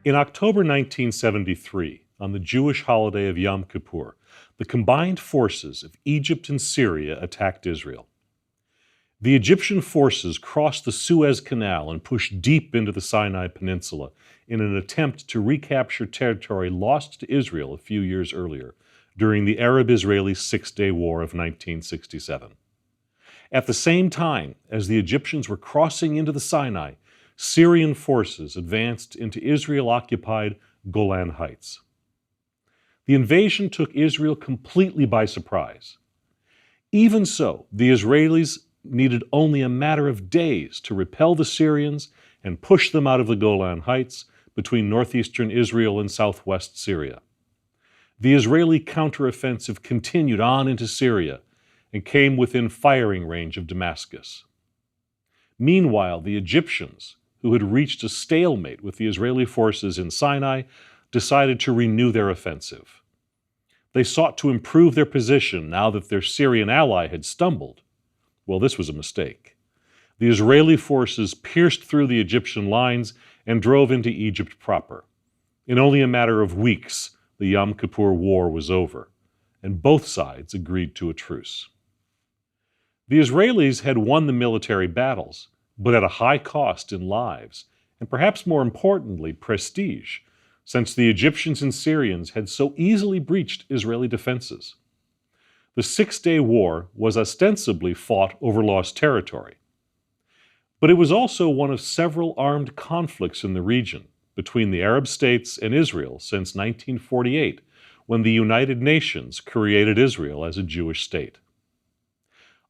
In October 1973, on the Jewish holiday of Yom Kippur, the combined forces of Egypt and Syria attacked Israel. The Egyptian forces crossed the Suez Canal and pushed deep into the Sinai Peninsula in an attempt to recapture territory lost to Israel a few years earlier, during the Arab-Israeli Six-Day War of 1967. At the same time as the Egyptians were crossing into the Sinai, Syrian forces advanced into Israel-occupied Golan Heights. The invasion took Israel completely by surprise. Even so, the Israelis needed only a matter of days to repel the Syrians and push them out of the Golan Heights between northeastern Israel and southwest Syria. The Israeli counteroffensive continued on into Syria and came within firing range of Damascus. Meanwhile, the Egyptians, who had reached a stalemate with the Israeli forces in Sinai, decided to renew their offensive. They sought to improve their position now that their Syrian ally had stumbled. Well, this was a mistake. The Israeli forces pierced through the Egyptian lines and drove into Egypt proper. In only a matter of weeks, the Yom Kippur War was over, and both sides agreed to a truce. The Israelis had won the military battles, but at a high cost in lives, and perhaps more importantly, prestige, since the Egyptians and Syrians had so easily breached Israeli defenses. The Six-Day War was ostensibly fought over lost territory. But it was also one of several armed conflicts in the region between the Arab states and Israel since 1948, when the United Nations created Israel as a Jewish state.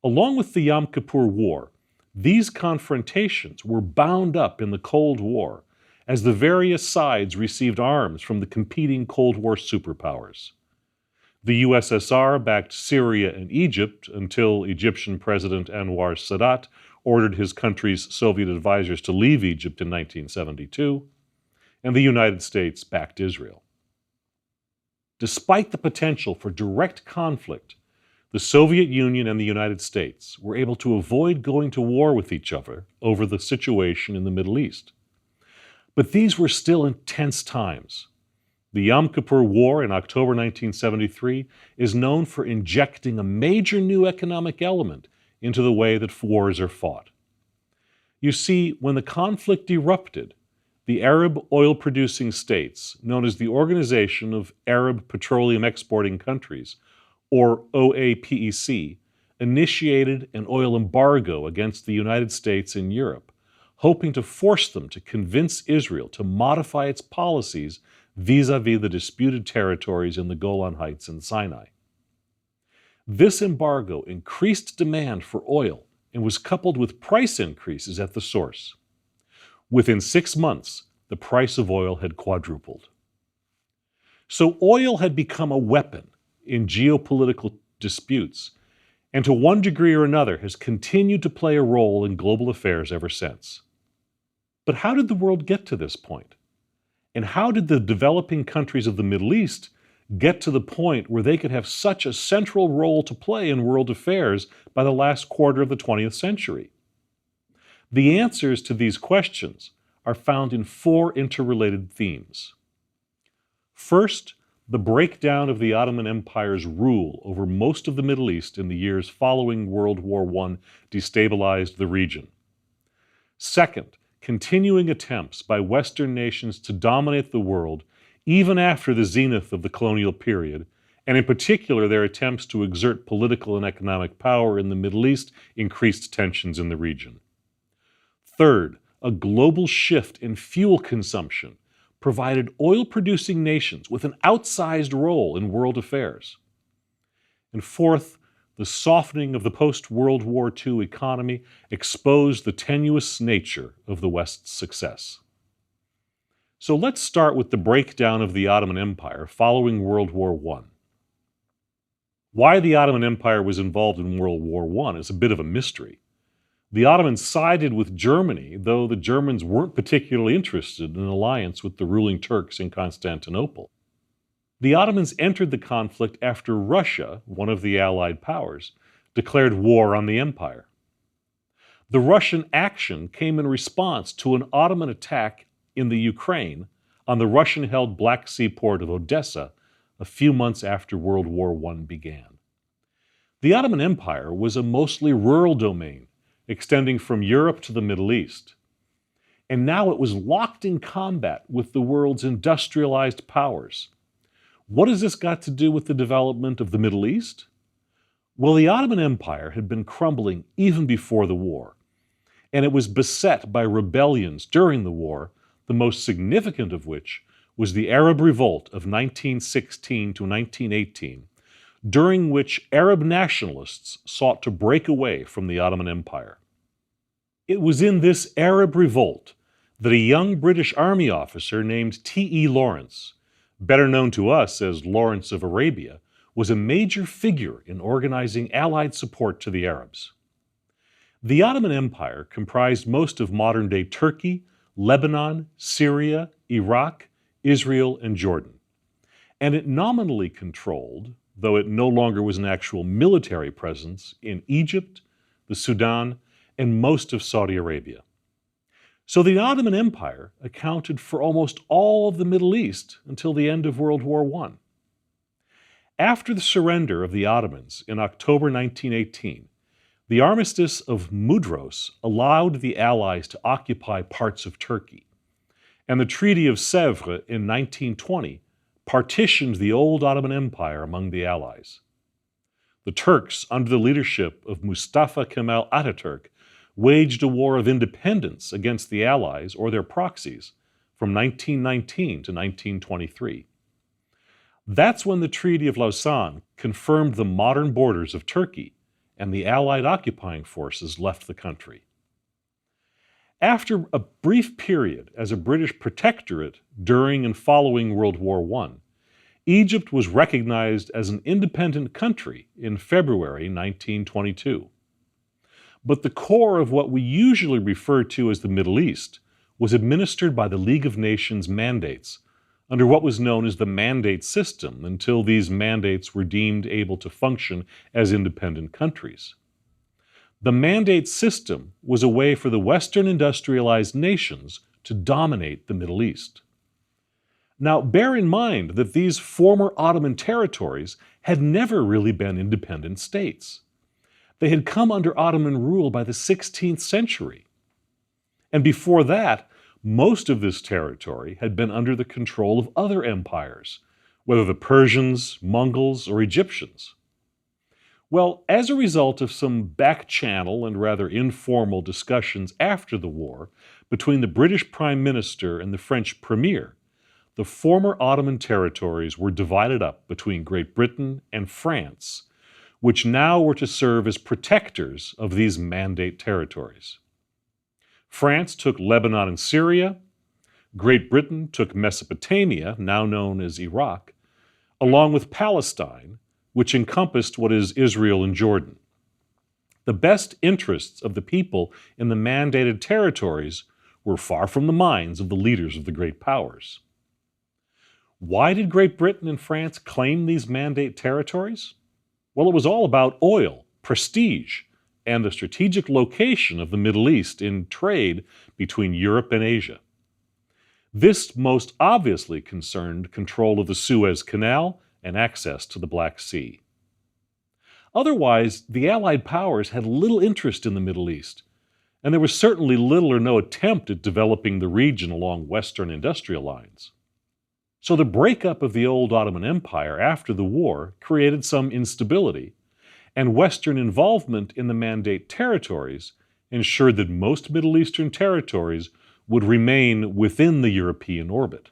Along with the Yom Kippur War, these confrontations were bound up in the Cold War as the various sides received arms from the competing Cold War superpowers. The USSR backed Syria and Egypt until Egyptian President Anwar Sadat ordered his country's Soviet advisors to leave Egypt in 1972, and the United States backed Israel. Despite the potential for direct conflict, the Soviet Union and the United States were able to avoid going to war with each other over the situation in the Middle East. But these were still intense times. The Yom Kippur War in October 1973 is known for injecting a major new economic element into the way that wars are fought. You see, when the conflict erupted, the Arab oil-producing states, known as the Organization of Arab Petroleum Exporting Countries, or OAPEC, initiated an oil embargo against the United States and Europe, hoping to force them to convince Israel to modify its policies vis-à-vis the disputed territories in the Golan Heights and Sinai. This embargo increased demand for oil and was coupled with price increases at the source. Within 6 months, the price of oil had quadrupled. So oil had become a weapon in geopolitical disputes, and to one degree or another has continued to play a role in global affairs ever since. But how did the world get to this point? And how did the developing countries of the Middle East get to the point where they could have such a central role to play in world affairs by the last quarter of the 20th century? The answers to these questions are found in 4 interrelated themes. First, the breakdown of the Ottoman Empire's rule over most of the Middle East in the years following World War I destabilized the region. Second, continuing attempts by Western nations to dominate the world even after the zenith of the colonial period, and in particular their attempts to exert political and economic power in the Middle East, increased tensions in the region. Third, a global shift in fuel consumption provided oil-producing nations with an outsized role in world affairs. And fourth, the softening of the post-World War II economy exposed the tenuous nature of the West's success. So let's start with the breakdown of the Ottoman Empire following World War I. Why the Ottoman Empire was involved in World War I is a bit of a mystery. The Ottomans sided with Germany, though the Germans weren't particularly interested in an alliance with the ruling Turks in Constantinople. The Ottomans entered the conflict after Russia, one of the Allied powers, declared war on the empire. The Russian action came in response to an Ottoman attack in the Ukraine on the Russian-held Black Sea port of Odessa a few months after World War I began. The Ottoman Empire was a mostly rural domain, extending from Europe to the Middle East. And now it was locked in combat with the world's industrialized powers. What has this got to do with the development of the Middle East? Well, the Ottoman Empire had been crumbling even before the war, and it was beset by rebellions during the war, the most significant of which was the Arab Revolt of 1916 to 1918, during which Arab nationalists sought to break away from the Ottoman Empire. It was in this Arab revolt that a young British army officer named T.E. Lawrence, better known to us as Lawrence of Arabia, was a major figure in organizing Allied support to the Arabs. The Ottoman Empire comprised most of modern-day Turkey, Lebanon, Syria, Iraq, Israel, and Jordan. And it nominally controlled, though it no longer was an actual military presence, in Egypt, the Sudan, and most of Saudi Arabia. So the Ottoman Empire accounted for almost all of the Middle East until the end of World War I. After the surrender of the Ottomans in October 1918, the Armistice of Mudros allowed the Allies to occupy parts of Turkey, and the Treaty of Sèvres in 1920 partitioned the old Ottoman Empire among the Allies. The Turks, under the leadership of Mustafa Kemal Ataturk, waged a war of independence against the Allies or their proxies from 1919 to 1923. That's when the Treaty of Lausanne confirmed the modern borders of Turkey, and the Allied occupying forces left the country. After a brief period as a British protectorate during and following World War I, Egypt was recognized as an independent country in February 1922. But the core of what we usually refer to as the Middle East was administered by the League of Nations mandates under what was known as the Mandate System until these mandates were deemed able to function as independent countries. The Mandate System was a way for the Western industrialized nations to dominate the Middle East. Now, bear in mind that these former Ottoman territories had never really been independent states. They had come under Ottoman rule by the 16th century. And before that, most of this territory had been under the control of other empires, whether the Persians, Mongols, or Egyptians. Well, as a result of some back-channel and rather informal discussions after the war between the British Prime Minister and the French Premier, the former Ottoman territories were divided up between Great Britain and France, which now were to serve as protectors of these mandate territories. France took Lebanon and Syria. Great Britain took Mesopotamia, now known as Iraq, along with Palestine, which encompassed what is Israel and Jordan. The best interests of the people in the mandated territories were far from the minds of the leaders of the great powers. Why did Great Britain and France claim these mandate territories? Well, it was all about oil, prestige, and the strategic location of the Middle East in trade between Europe and Asia. This most obviously concerned control of the Suez Canal and access to the Black Sea. Otherwise, the Allied powers had little interest in the Middle East, and there was certainly little or no attempt at developing the region along Western industrial lines. So the breakup of the old Ottoman Empire after the war created some instability, and Western involvement in the Mandate territories ensured that most Middle Eastern territories would remain within the European orbit.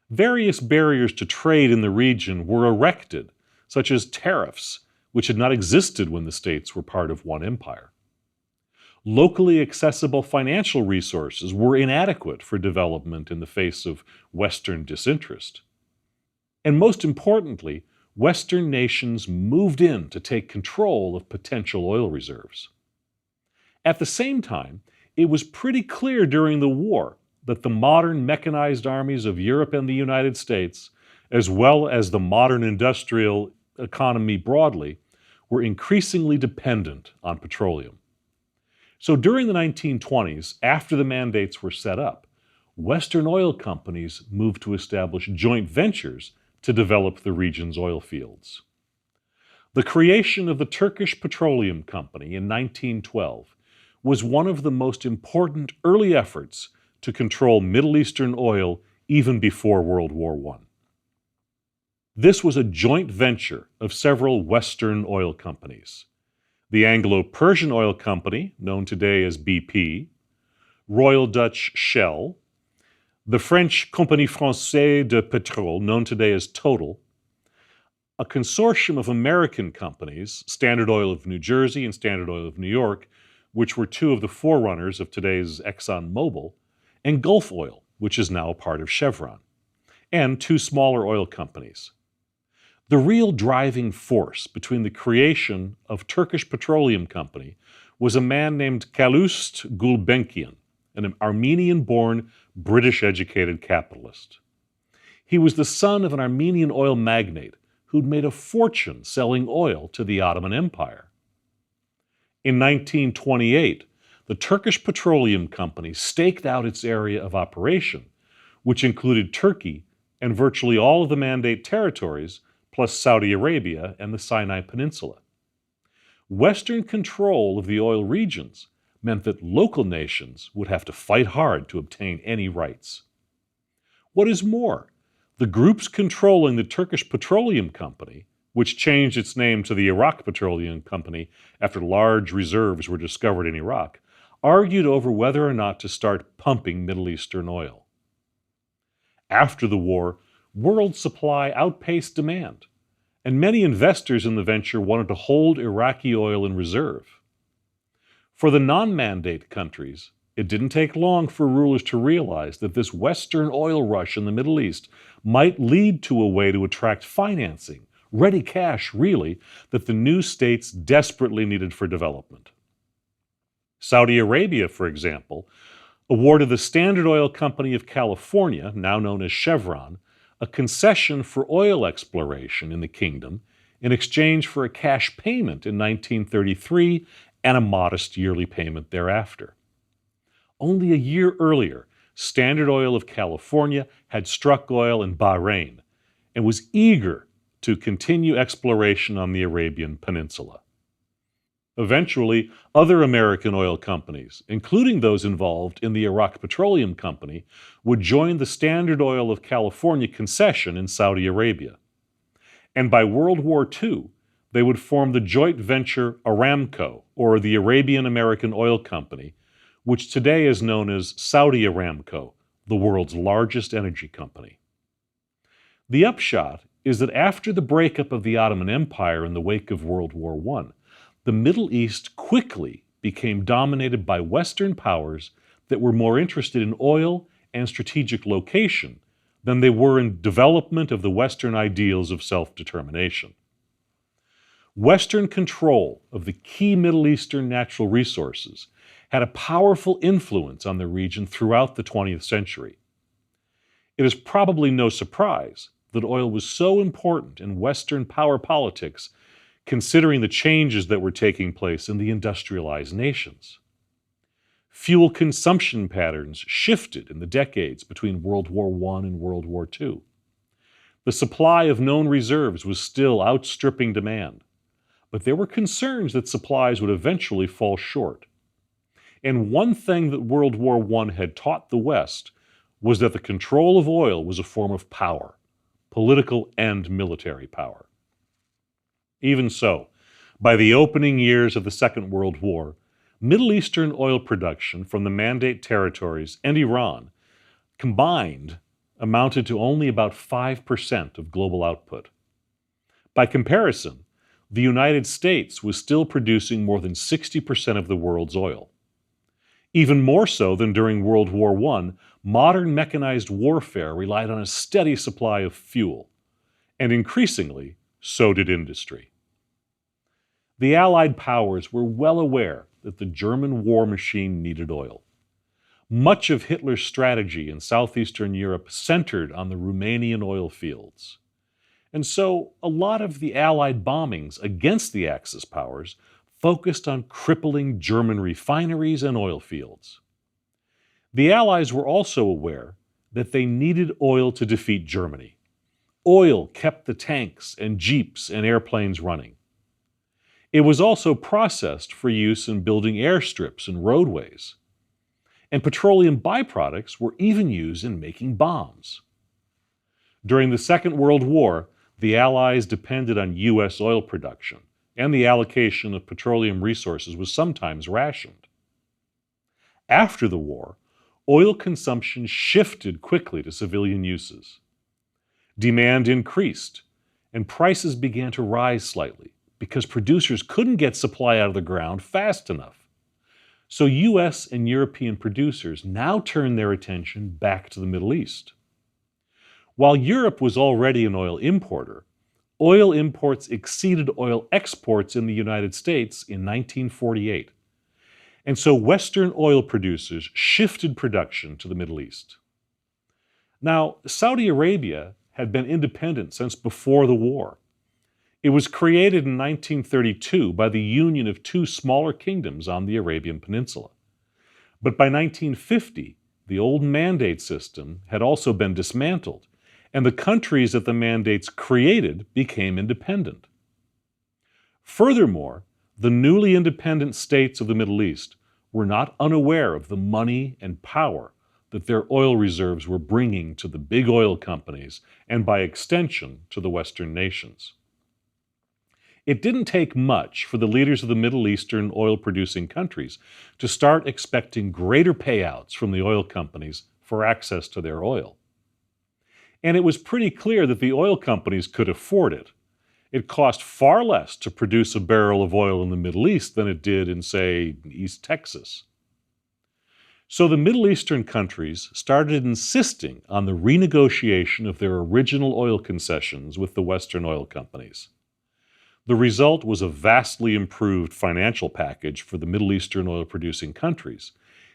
Various barriers to trade in the region were erected, such as tariffs, which had not existed when the states were part of one empire. Locally accessible financial resources were inadequate for development in the face of Western disinterest. And most importantly, Western nations moved in to take control of potential oil reserves. At the same time, it was pretty clear during the war that the modern mechanized armies of Europe and the United States, as well as the modern industrial economy broadly, were increasingly dependent on petroleum. So during the 1920s, after the mandates were set up, Western oil companies moved to establish joint ventures to develop the region's oil fields. The creation of the Turkish Petroleum Company in 1912 was one of the most important early efforts to control Middle Eastern oil even before World War I. This was a joint venture of several Western oil companies: the Anglo-Persian Oil Company, known today as BP, Royal Dutch Shell, the French Compagnie Française de Pétrole, known today as Total, a consortium of American companies, Standard Oil of New Jersey and Standard Oil of New York, which were two of the forerunners of today's ExxonMobil, and Gulf Oil, which is now a part of Chevron, and two smaller oil companies. The real driving force between the creation of Turkish Petroleum Company was a man named Calouste Gulbenkian, an Armenian-born, British-educated capitalist. He was the son of an Armenian oil magnate who'd made a fortune selling oil to the Ottoman Empire. In 1928, the Turkish Petroleum Company staked out its area of operation, which included Turkey and virtually all of the Mandate territories, plus Saudi Arabia and the Sinai Peninsula. Western control of the oil regions meant that local nations would have to fight hard to obtain any rights. What is more, the groups controlling the Turkish Petroleum Company, which changed its name to the Iraq Petroleum Company after large reserves were discovered in Iraq, argued over whether or not to start pumping Middle Eastern oil. After the war, world supply outpaced demand, and many investors in the venture wanted to hold Iraqi oil in reserve. For the non-mandate countries, it didn't take long for rulers to realize that this Western oil rush in the Middle East might lead to a way to attract financing, ready cash really, that the new states desperately needed for development. Saudi Arabia, for example, awarded the Standard Oil Company of California, now known as Chevron, a concession for oil exploration in the kingdom in exchange for a cash payment in 1933 and a modest yearly payment thereafter. Only a year earlier, Standard Oil of California had struck oil in Bahrain and was eager to continue exploration on the Arabian Peninsula. Eventually, other American oil companies, including those involved in the Iraq Petroleum Company, would join the Standard Oil of California concession in Saudi Arabia. And by World War II, they would form the joint venture Aramco, or the Arabian American Oil Company, which today is known as Saudi Aramco, the world's largest energy company. The upshot is that after the breakup of the Ottoman Empire in the wake of World War I, the Middle East quickly became dominated by Western powers that were more interested in oil and strategic location than they were in development of the Western ideals of self-determination. Western control of the key Middle Eastern natural resources had a powerful influence on the region throughout the 20th century. It is probably no surprise that oil was so important in Western power politics, considering the changes that were taking place in the industrialized nations. Fuel consumption patterns shifted in the decades between World War I and World War II. The supply of known reserves was still outstripping demand, but there were concerns that supplies would eventually fall short. And one thing that World War I had taught the West was that the control of oil was a form of power, political and military power. Even so, by the opening years of the Second World War, Middle Eastern oil production from the Mandate territories and Iran combined amounted to only about 5% of global output. By comparison, the United States was still producing more than 60% of the world's oil. Even more so than during World War I, modern mechanized warfare relied on a steady supply of fuel, and increasingly, so did industry. The Allied powers were well aware that the German war machine needed oil. Much of Hitler's strategy in southeastern Europe centered on the Romanian oil fields. And so a lot of the Allied bombings against the Axis powers focused on crippling German refineries and oil fields. The Allies were also aware that they needed oil to defeat Germany. Oil kept the tanks and jeeps and airplanes running. It was also processed for use in building airstrips and roadways. And petroleum byproducts were even used in making bombs. During the Second World War, the Allies depended on U.S. oil production, and the allocation of petroleum resources was sometimes rationed. After the war, oil consumption shifted quickly to civilian uses. Demand increased, and prices began to rise slightly because producers couldn't get supply out of the ground fast enough. So U.S. and European producers now turned their attention back to the Middle East. While Europe was already an oil importer, oil imports exceeded oil exports in the United States in 1948. And so Western oil producers shifted production to the Middle East. Now, Saudi Arabia had been independent since before the war. It was created in 1932 by the union of two smaller kingdoms on the Arabian Peninsula. But by 1950, the old mandate system had also been dismantled, and the countries that the mandates created became independent. Furthermore, the newly independent states of the Middle East were not unaware of the money and power that their oil reserves were bringing to the big oil companies and by extension to the Western nations. It didn't take much for the leaders of the Middle Eastern oil-producing countries to start expecting greater payouts from the oil companies for access to their oil. And it was pretty clear that the oil companies could afford it. It cost far less to produce a barrel of oil in the Middle East than it did in, say, East Texas. So the Middle Eastern countries started insisting on the renegotiation of their original oil concessions with the Western oil companies. The result was a vastly improved financial package for the Middle Eastern oil-producing countries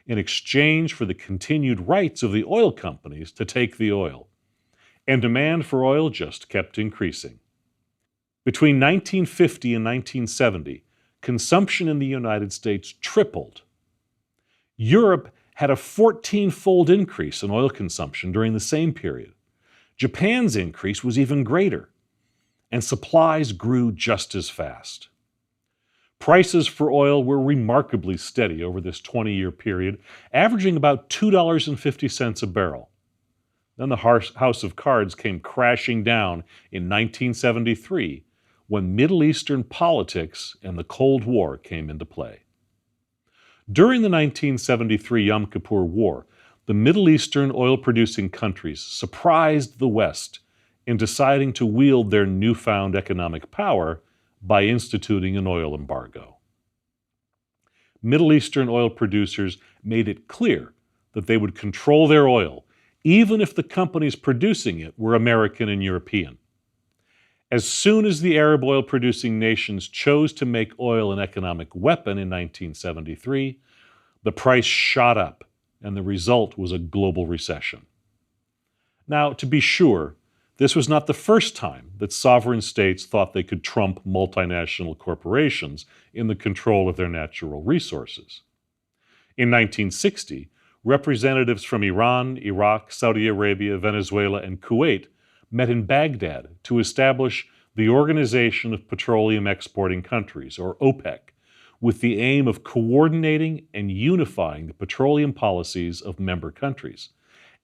in exchange for the continued rights of the oil companies to take the oil. And demand for oil just kept increasing. Between 1950 and 1970, consumption in the United States tripled. Europe had a 14-fold increase in oil consumption during the same period. Japan's increase was even greater, and supplies grew just as fast. Prices for oil were remarkably steady over this 20-year period, averaging about $2.50 a barrel. Then the House of Cards came crashing down in 1973 when Middle Eastern politics and the Cold War came into play. During the 1973 Yom Kippur War, the Middle Eastern oil-producing countries surprised the West in deciding to wield their newfound economic power by instituting an oil embargo. Middle Eastern oil producers made it clear that they would control their oil even if the companies producing it were American and European. As soon as the Arab oil-producing nations chose to make oil an economic weapon in 1973, the price shot up, and the result was a global recession. Now, to be sure, this was not the first time that sovereign states thought they could trump multinational corporations in the control of their natural resources. In 1960, representatives from Iran, Iraq, Saudi Arabia, Venezuela, and Kuwait met in Baghdad to establish the Organization of Petroleum Exporting Countries, or OPEC, with the aim of coordinating and unifying the petroleum policies of member countries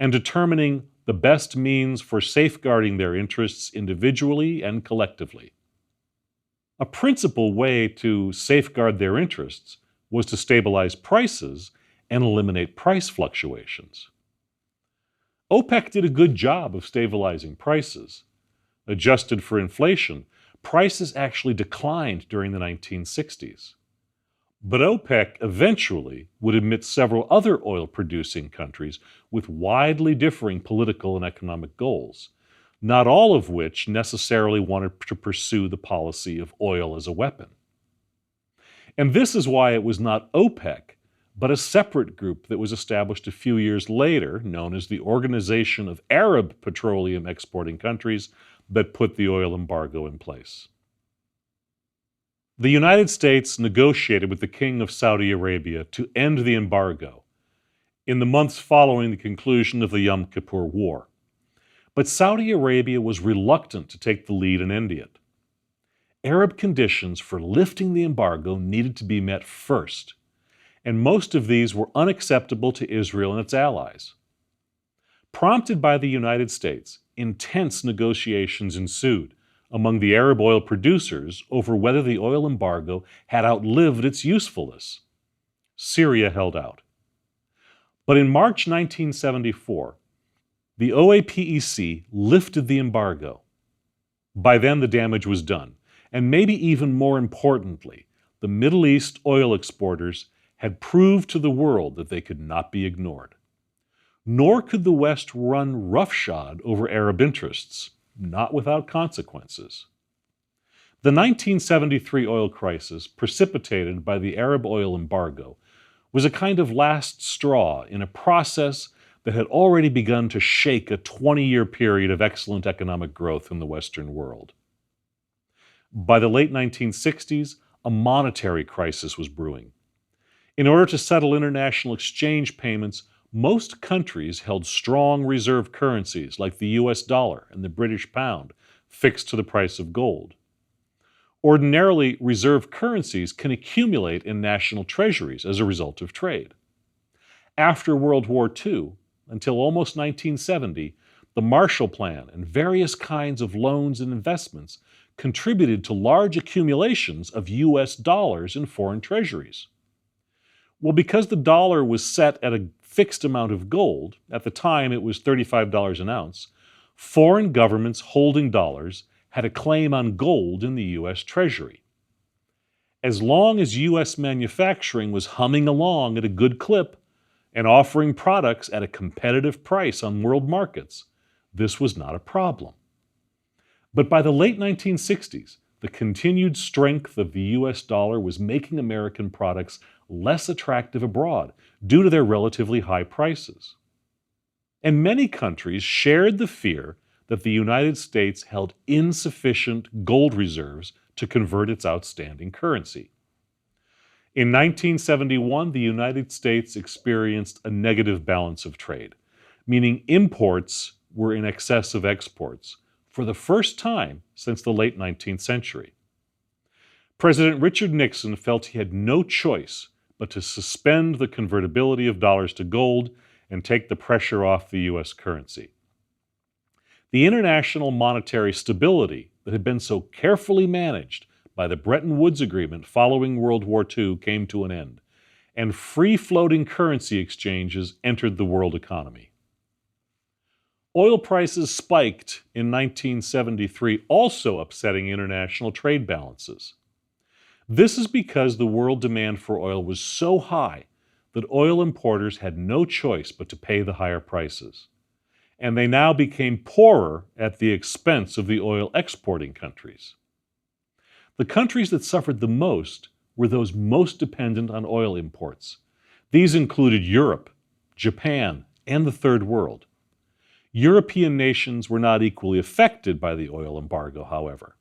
and determining the best means for safeguarding their interests individually and collectively. A principal way to safeguard their interests was to stabilize prices and eliminate price fluctuations. OPEC did a good job of stabilizing prices. Adjusted for inflation, prices actually declined during the 1960s. But OPEC eventually would admit several other oil-producing countries with widely differing political and economic goals, not all of which necessarily wanted to pursue the policy of oil as a weapon. And this is why it was not OPEC, but a separate group that was established a few years later, known as the Organization of Arab Petroleum Exporting Countries, that put the oil embargo in place. The United States negotiated with the King of Saudi Arabia to end the embargo, in the months following the conclusion of the Yom Kippur War. But Saudi Arabia was reluctant to take the lead and end it. Arab conditions for lifting the embargo needed to be met first, and most of these were unacceptable to Israel and its allies. Prompted by the United States, intense negotiations ensued among the Arab oil producers over whether the oil embargo had outlived its usefulness. Syria held out. But in March 1974, the OAPEC lifted the embargo. By then, the damage was done, and maybe even more importantly, the Middle East oil exporters had proved to the world that they could not be ignored. Nor could the West run roughshod over Arab interests, not without consequences. The 1973 oil crisis, precipitated by the Arab oil embargo, was a kind of last straw in a process that had already begun to shake a 20-year period of excellent economic growth in the Western world. By the late 1960s, a monetary crisis was brewing. In order to settle international exchange payments, most countries held strong reserve currencies like the US dollar and the British pound, fixed to the price of gold. Ordinarily, reserve currencies can accumulate in national treasuries as a result of trade. After World War II, until almost 1970, the Marshall Plan and various kinds of loans and investments contributed to large accumulations of US dollars in foreign treasuries. Well, because the dollar was set at a fixed amount of gold, at the time it was $35 an ounce, foreign governments holding dollars had a claim on gold in the U.S. Treasury. As long as U.S. manufacturing was humming along at a good clip and offering products at a competitive price on world markets, this was not a problem. But by the late 1960s, the continued strength of the U.S. dollar was making American products less attractive abroad due to their relatively high prices. And many countries shared the fear that the United States held insufficient gold reserves to convert its outstanding currency. In 1971, the United States experienced a negative balance of trade, meaning imports were in excess of exports for the first time since the late 19th century. President Richard Nixon felt he had no choice but to suspend the convertibility of dollars to gold and take the pressure off the U.S. currency. The international monetary stability that had been so carefully managed by the Bretton Woods Agreement following World War II came to an end, and free-floating currency exchanges entered the world economy. Oil prices spiked in 1973, also upsetting international trade balances. This is because the world demand for oil was so high that oil importers had no choice but to pay the higher prices, and they now became poorer at the expense of the oil exporting countries. The countries that suffered the most were those most dependent on oil imports. These included Europe, Japan, and the Third World. European nations were not equally affected by the oil embargo, however.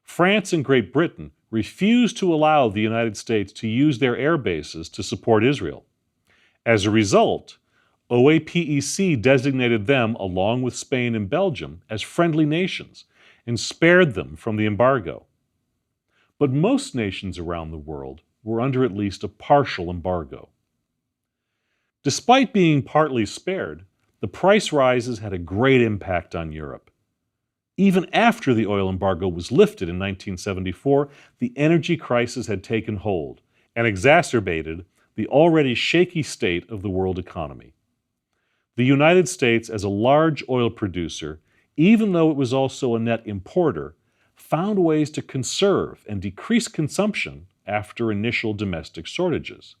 France and Great Britain refused to allow the United States to use their air bases to support Israel. As a result, OAPEC designated them, along with Spain and Belgium, as friendly nations and spared them from the embargo. But most nations around the world were under at least a partial embargo. Despite being partly spared, the price rises had a great impact on Europe. Even after the oil embargo was lifted in 1974, the energy crisis had taken hold and exacerbated the already shaky state of the world economy. The United States, as a large oil producer, even though it was also a net importer, found ways to conserve and decrease consumption after initial domestic shortages.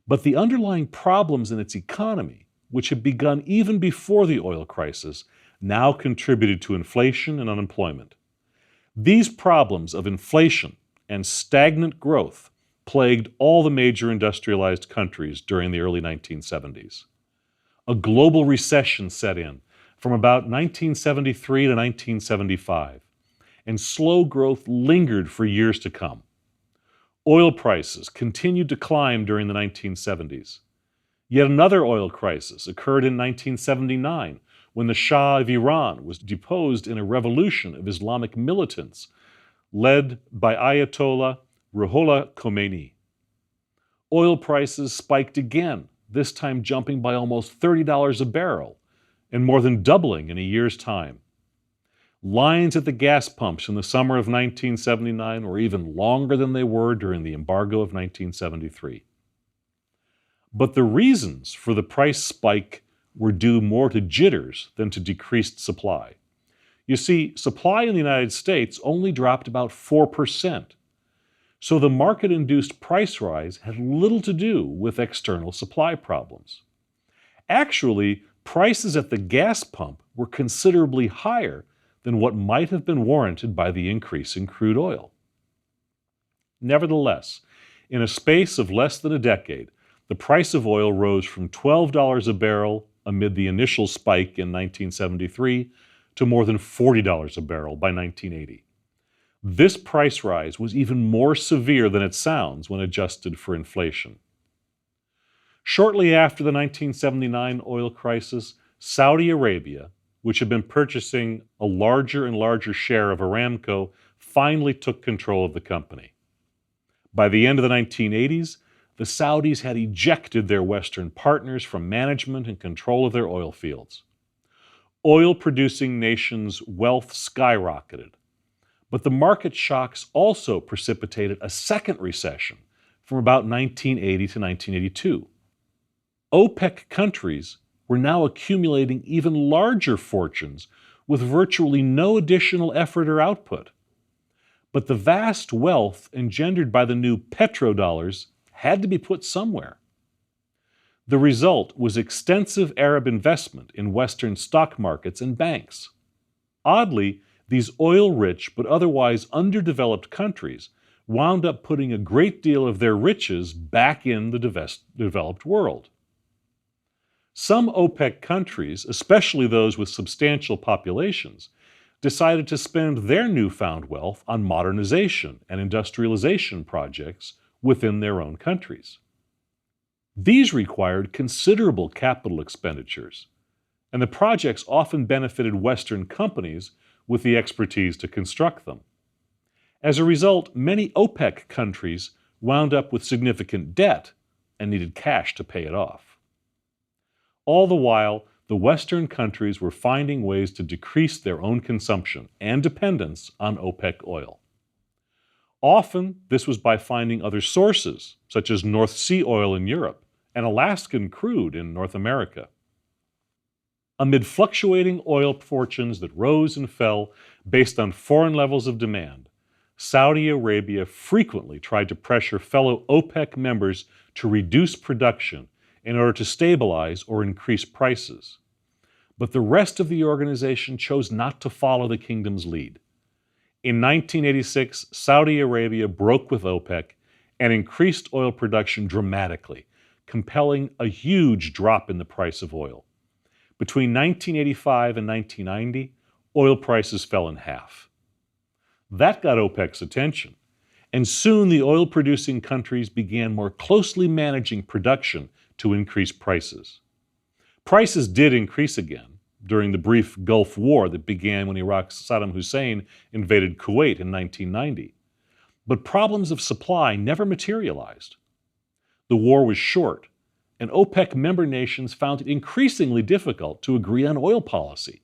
But the underlying problems in its economy, which had begun even before the oil crisis, now contributed to inflation and unemployment. These problems of inflation and stagnant growth plagued all the major industrialized countries during the early 1970s. A global recession set in from about 1973 to 1975, and slow growth lingered for years to come. Oil prices continued to climb during the 1970s. Yet another oil crisis occurred in 1979 when the Shah of Iran was deposed in a revolution of Islamic militants led by Ayatollah Ruhollah Khomeini. Oil prices spiked again, this time jumping by almost $30 a barrel and more than doubling in a year's time. Lines at the gas pumps in the summer of 1979 were even longer than they were during the embargo of 1973. But the reasons for the price spike were due more to jitters than to decreased supply. You see, supply in the United States only dropped about 4%. So the market-induced price rise had little to do with external supply problems. Actually, prices at the gas pump were considerably higher than what might have been warranted by the increase in crude oil. Nevertheless, in a space of less than a decade, the price of oil rose from $12 a barrel amid the initial spike in 1973 to more than $40 a barrel by 1980. This price rise was even more severe than it sounds when adjusted for inflation. Shortly after the 1979 oil crisis, Saudi Arabia, which had been purchasing a larger and larger share of Aramco, finally took control of the company. By the end of the 1980s, the Saudis had ejected their Western partners from management and control of their oil fields. Oil-producing nations' wealth skyrocketed, but the market shocks also precipitated a second recession from about 1980 to 1982. OPEC countries were now accumulating even larger fortunes with virtually no additional effort or output. But the vast wealth engendered by the new petrodollars had to be put somewhere. The result was extensive Arab investment in Western stock markets and banks. Oddly, these oil-rich but otherwise underdeveloped countries wound up putting a great deal of their riches back in the developed world. Some OPEC countries, especially those with substantial populations, decided to spend their newfound wealth on modernization and industrialization projects within their own countries. These required considerable capital expenditures, and the projects often benefited Western companies with the expertise to construct them. As a result, many OPEC countries wound up with significant debt and needed cash to pay it off. All the while, the Western countries were finding ways to decrease their own consumption and dependence on OPEC oil. Often, this was by finding other sources, such as North Sea oil in Europe and Alaskan crude in North America. Amid fluctuating oil fortunes that rose and fell based on foreign levels of demand, Saudi Arabia frequently tried to pressure fellow OPEC members to reduce production in order to stabilize or increase prices. But the rest of the organization chose not to follow the kingdom's lead. In 1986, Saudi Arabia broke with OPEC and increased oil production dramatically, compelling a huge drop in the price of oil. Between 1985 and 1990, oil prices fell in half. That got OPEC's attention, and soon the oil-producing countries began more closely managing production to increase prices. Prices did increase again during the brief Gulf War that began when Iraq's Saddam Hussein invaded Kuwait in 1990. But problems of supply never materialized. The war was short, and OPEC member nations found it increasingly difficult to agree on oil policy.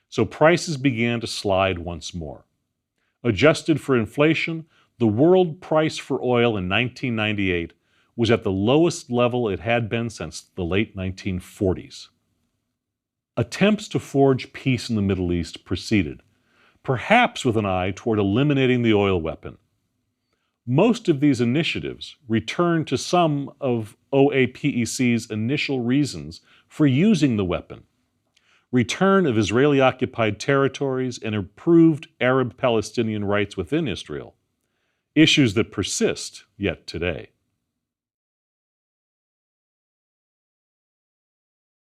So prices began to slide once more. Adjusted for inflation, the world price for oil in 1998 was at the lowest level it had been since the late 1940s. Attempts to forge peace in the Middle East proceeded, perhaps with an eye toward eliminating the oil weapon. Most of these initiatives returned to some of OAPEC's initial reasons for using the weapon: return of Israeli-occupied territories and improved Arab-Palestinian rights within Israel, issues that persist yet today.